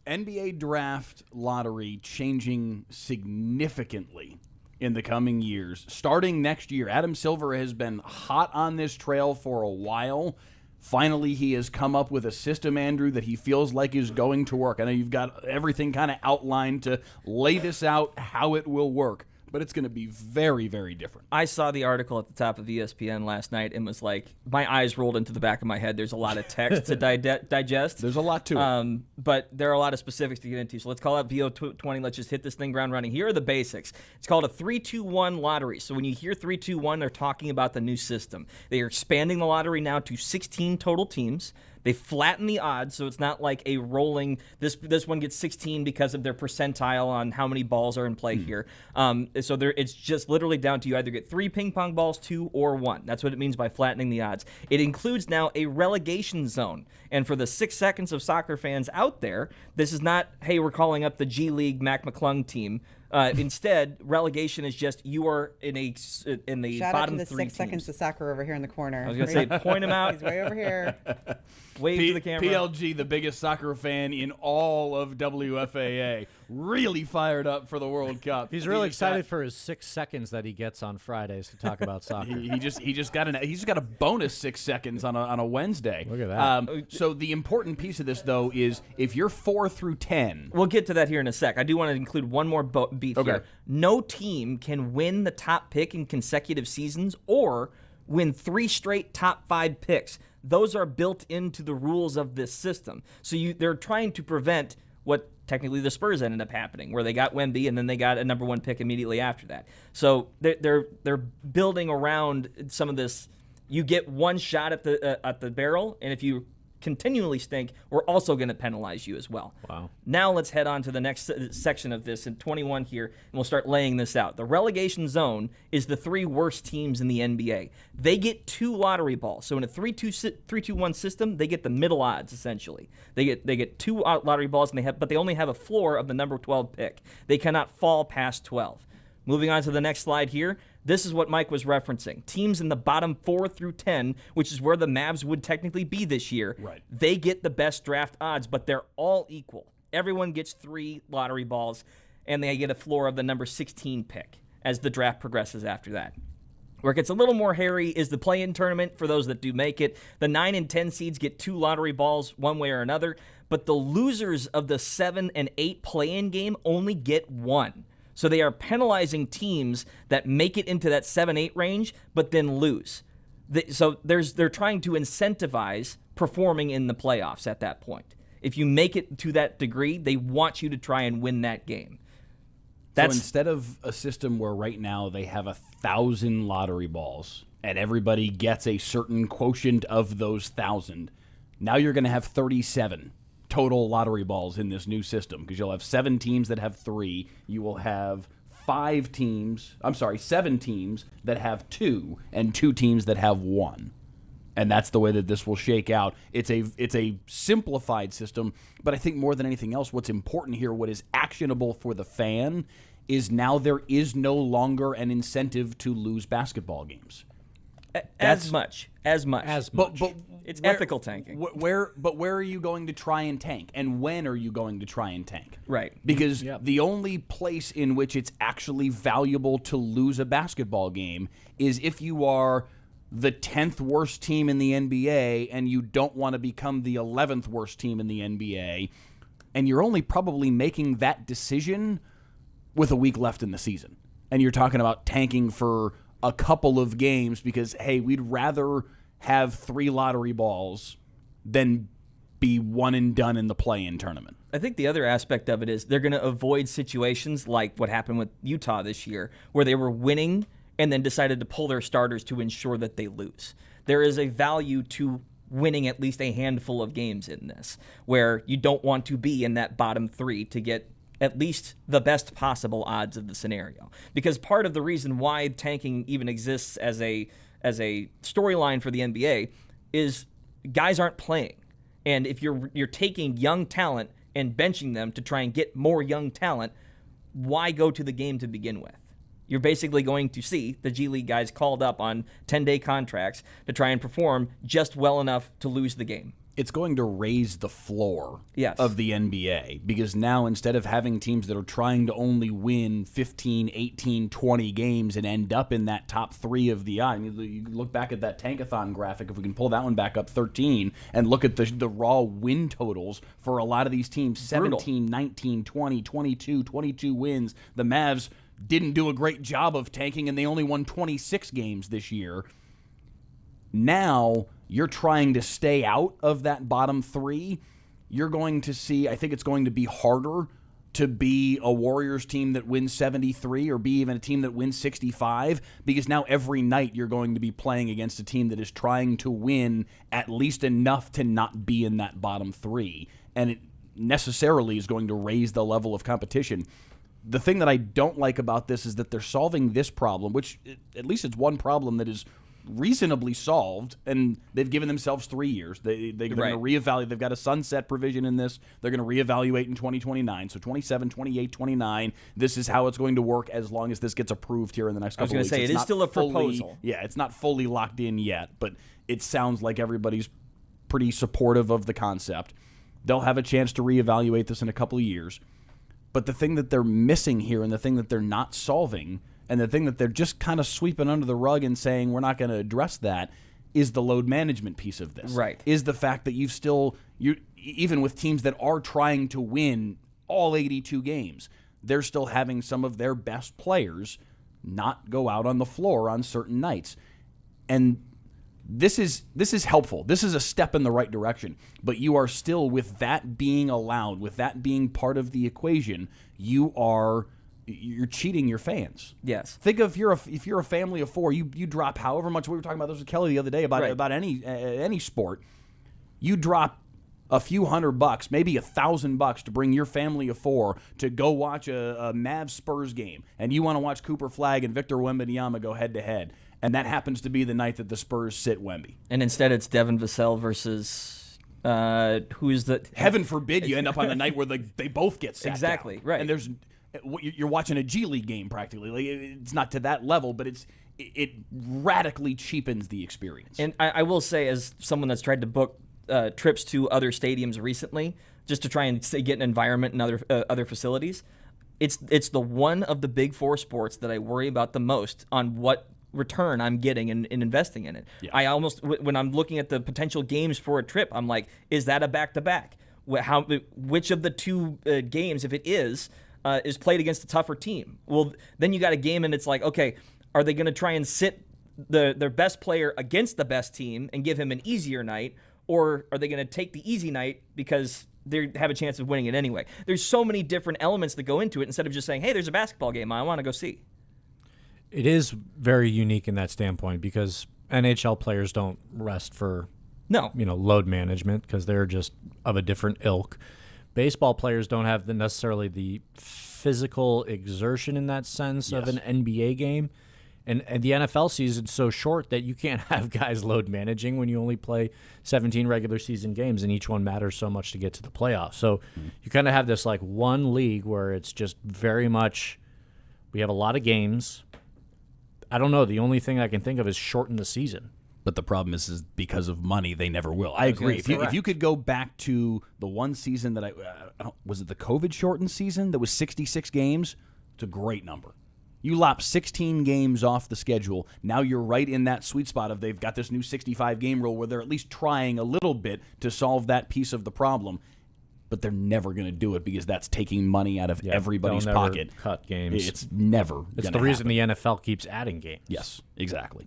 NBA draft lottery changing significantly in the coming years. Starting next year, Adam Silver has been hot on this trail for a while. Finally, he has come up with a system, Andrew, that he feels like is going to work. I know you've got everything kind of outlined to lay this out, how it will work, but it's going to be very, very different. I saw the article at the top of ESPN last night and was like, my eyes rolled into the back of my head. There's a lot of text to digest. There's a lot to it. But there are a lot of specifics to get into. So let's call out VO20. Let's just hit this thing ground running. Here are the basics. It's called a 3-2-1 lottery. So when you hear 3-2-1, they're talking about the new system. They are expanding the lottery now to 16 total teams. They flatten the odds, so it's not like a rolling, this one gets 16 because of their percentile on how many balls are in play here. So it's just literally down to you either get 3 ping pong balls, 2, or 1. That's what it means by flattening the odds. It includes now a relegation zone. And for the 6 seconds of soccer fans out there, this is not, hey, we're calling up the G League Mac McClung team. Instead, relegation is just you are in the Shout bottom out to the 3 6 seconds of soccer over here in the corner. I was going to say, point him out. He's way over here. Wave to the camera. PLG, the biggest soccer fan in all of WFAA, really fired up for the World Cup. He's really excited for his 6 seconds that he gets on Fridays to talk about soccer. He just got a bonus 6 seconds on a Wednesday. Look at that. So the important piece of this, though, is if you're 4 through 10. We'll get to that here in a sec. I do want to include one more beat here. No team can win the top pick in consecutive seasons or win 3 straight top 5 picks. Those are built into the rules of this system. So they're trying to prevent what technically the Spurs ended up happening, where they got Wemby and then they got a number 1 pick immediately after that. So they're building around some of this. You get one shot at the barrel, and if you continually stink, we're also going to penalize you as well. Wow. Now let's head on to the next section of this in 21 here, and we'll start laying this out. The relegation zone is the 3 worst teams in the NBA. They get 2 lottery balls. So in a 3-2-1 system, they get the middle odds essentially. They get 2 lottery balls, but they only have a floor of the number 12 pick. They cannot fall past 12. Moving on to the next slide here. This is what Mike was referencing. Teams in the bottom 4 through 10, which is where the Mavs would technically be this year, right, they get the best draft odds, but they're all equal. Everyone gets 3 lottery balls, and they get a floor of the number 16 pick as the draft progresses after that. Where it gets a little more hairy is the play-in tournament for those that do make it. The 9 and 10 seeds get 2 lottery balls one way or another, but the losers of the 7 and 8 play-in game only get 1. So they are penalizing teams that make it into that 7-8 range, but then lose. So they're trying to incentivize performing in the playoffs at that point. If you make it to that degree, they want you to try and win that game. So instead of a system where right now they have 1,000 lottery balls and everybody gets a certain quotient of those 1,000, now you're going to have 37 total lottery balls in this new system because you'll have 7 teams that have 3. You will have 7 teams that have 2 and 2 teams that have 1. And that's the way that this will shake out. It's a simplified system, but I think more than anything else, what's important here, what is actionable for the fan, is now there is no longer an incentive to lose basketball games. As much. But it's ethical tanking. Where are you going to try and tank? And when are you going to try and tank? Right. Because the only place in which it's actually valuable to lose a basketball game is if you are the 10th worst team in the NBA and you don't want to become the 11th worst team in the NBA, and you're only probably making that decision with a week left in the season. And you're talking about tanking for a couple of games because, hey, we'd rather have 3 lottery balls than be one and done in the play-in tournament. I think the other aspect of it is they're going to avoid situations like what happened with Utah this year, where they were winning and then decided to pull their starters to ensure that they lose. There is a value to winning at least a handful of games in this, where you don't want to be in that bottom 3 to get at least the best possible odds of the scenario. Because part of the reason why tanking even exists as a storyline for the NBA is guys aren't playing. And if you're taking young talent and benching them to try and get more young talent, why go to the game to begin with? You're basically going to see the G League guys called up on 10-day contracts to try and perform just well enough to lose the game. it's going to raise the floor Yes. of the NBA, because now instead of having teams that are trying to only win 15, 18, 20 games and end up in that top 3 of the I mean, you look back at that Tankathon graphic, if we can pull that one back up, 13, and look at the raw win totals for a lot of these teams, 17, 19, 20, 22 wins. The Mavs didn't do a great job of tanking, and they only won 26 games this year. Now you're trying to stay out of that bottom 3. You're going to see, I think it's going to be harder to be a Warriors team that wins 73 or be even a team that wins 65, because now every night you're going to be playing against a team that is trying to win at least enough to not be in that bottom 3. And it necessarily is going to raise the level of competition. The thing that I don't like about this is that they're solving this problem, which at least it's one problem that is reasonably solved, and they've given themselves 3 years. They're going to reevaluate. They've got a sunset provision in this. They're going to reevaluate in 2029. So 27, 28, 29. This is how it's going to work as long as this gets approved here in the next couple of weeks. I was going to say, it is still a proposal. Yeah, it's not fully locked in yet, but it sounds like everybody's pretty supportive of the concept. They'll have a chance to reevaluate this in a couple of years. But the thing that they're missing here, and the thing that they're not solving, and the thing that they're just kind of sweeping under the rug and saying we're not going to address that, is the load management piece of this. Right. Is the fact that even with teams that are trying to win all 82 games, they're still having some of their best players not go out on the floor on certain nights. And this is helpful. This is a step in the right direction. But you are still, with that being allowed, with that being part of the equation, you're cheating your fans. Yes. Think of if you're a family of 4, you drop however much. We were talking about this with Kelly the other day about any sport. You drop a few $100, maybe $1,000 to bring your family of 4 to go watch a Mavs Spurs game, and you want to watch Cooper Flagg and Victor Wembanyama go head to head, and that happens to be the night that the Spurs sit Wemby. And instead, it's Devin Vassell versus who is the? Heaven forbid you end up on the night where they both get sat exactly down. right, and you're watching a G League game practically. Like, it's not to that level, but it radically cheapens the experience. And I will say, as someone that's tried to book trips to other stadiums recently, just to try and get an environment in other facilities, it's the one of the big 4 sports that I worry about the most on what return I'm getting in investing in it. Yeah. I almost, when I'm looking at the potential games for a trip, I'm like, is that a back-to-back? Which of the 2 games, if it is played against a tougher team? Well, then you got a game and it's like, okay, are they going to try and sit their best player against the best team and give him an easier night, or are they going to take the easy night because they have a chance of winning it anyway? There's so many different elements that go into it instead of just saying, hey, there's a basketball game I want to go see. It is very unique in that standpoint, because NHL players don't rest for load management, because they're just of a different ilk. Baseball players don't have necessarily the physical exertion in that sense of an NBA game. And the NFL season's so short that you can't have guys load managing when you only play 17 regular season games, and each one matters so much to get to the playoffs. So you kind of have this like one league where it's just very much, we have a lot of games. I don't know. The only thing I can think of is shorten the season. But the problem is because of money, they never will. I agree. If you could go back to the one season that was it the COVID shortened season that was 66 games? It's a great number. You lop 16 games off the schedule. Now you're right in that sweet spot of they've got this new 65 game rule where they're at least trying a little bit to solve that piece of the problem. But they're never going to do it because that's taking money out of everybody's pocket. Cut games. It's never. It's the reason the NFL keeps adding games. Yes, exactly.